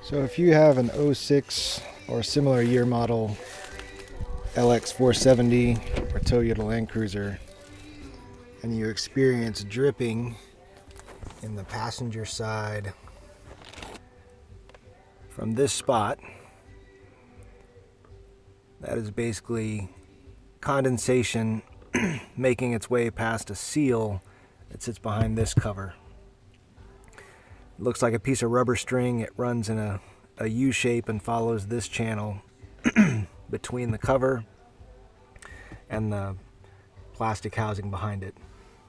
So if you have an '06 or similar year model LX470 or Toyota Landcruiser and you experience dripping in the passenger side from this spot, that is basically condensation making its way past a seal that sits behind this cover. It looks like a piece of rubber string. It runs in a U shape and follows this channel between the cover and the plastic housing behind it.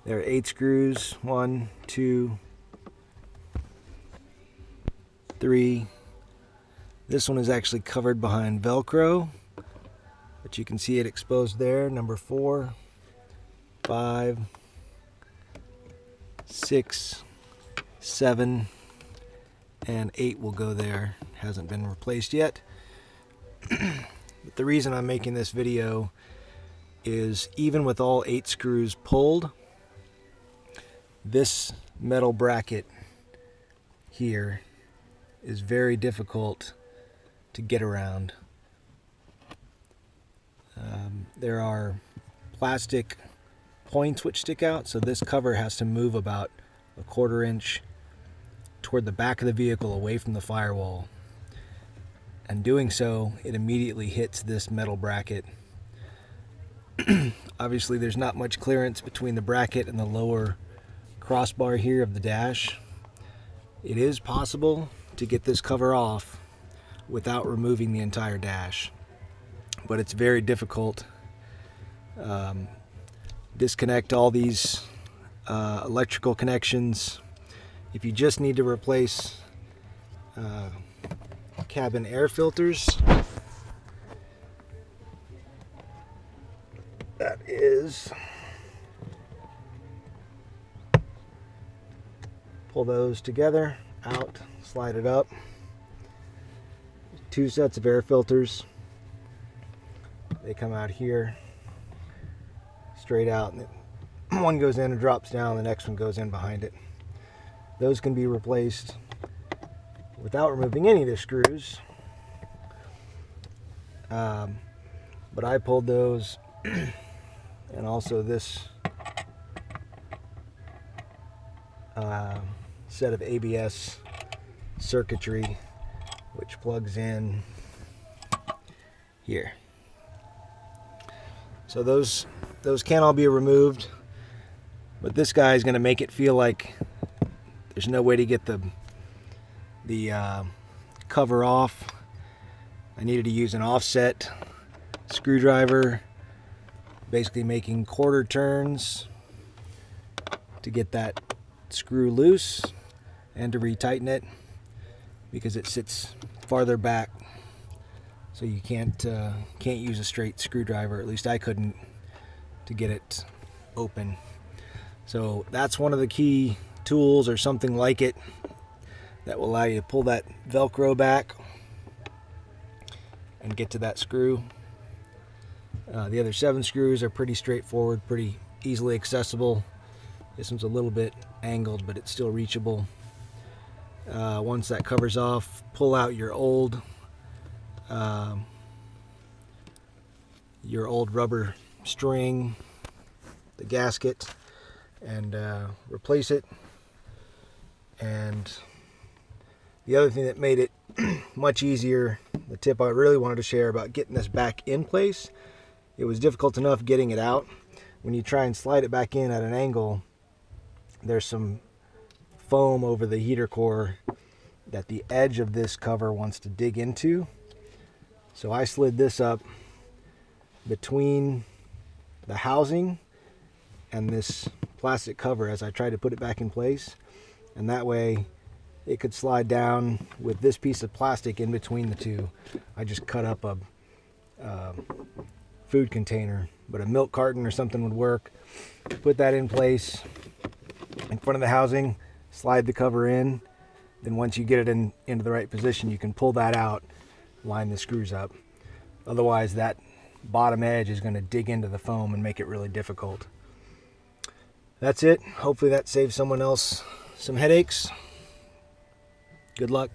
There are 8 screws, 1, 2, 3. This one is actually covered behind Velcro, but you can see it exposed there. Number 4, 5, 6, 7, and 8 will go there. Hasn't been replaced yet. But the reason I'm making this video is even with all 8 screws pulled, this metal bracket here is very difficult to get around. There are plastic points which stick out, so this cover has to move about a 1/4 inch toward the back of the vehicle away from the firewall. And doing so, it immediately hits this metal bracket. Obviously there's not much clearance between the bracket and the lower crossbar here of the dash. It is possible to get this cover off without removing the entire dash, but it's very difficult. Disconnect all these electrical connections. If you just need to replace cabin air filters, that is, pull those together, out, slide it up. 2 sets of air filters. They come out here, straight out, and one goes in and drops down, the next one goes in behind it. Those can be replaced without removing any of the screws. But I pulled those and also this set of ABS circuitry which plugs in here. So those can all be removed, but this guy is going to make it feel like there's no way to get the cover off. I needed to use an offset screwdriver, basically making 1/4 turns to get that screw loose and to retighten it, because it sits farther back, so you can't use a straight screwdriver. At least I couldn't, to get it open. So that's one of the key tools, or something like it, that will allow you to pull that Velcro back and get to that screw. The other 7 screws are pretty straightforward, pretty easily accessible. This one's a little bit angled, but it's still reachable. Once that covers off, pull out your old rubber string, the gasket, and replace it. And the other thing that made it much easier, the tip I really wanted to share about getting this back in place, it was difficult enough getting it out. When you try and slide it back in at an angle, there's some foam over the heater core that the edge of this cover wants to dig into. So I slid this up between the housing and this plastic cover as I tried to put it back in place, and that way it could slide down with this piece of plastic in between the two. I just cut up a food container, but a milk carton or something would work. Put that in place in front of the housing, slide the cover in, then once you get it into the right position, you can pull that out, line the screws up. Otherwise that bottom edge is going to dig into the foam and make it really difficult. That's it. Hopefully that saves someone else some headaches. Good luck.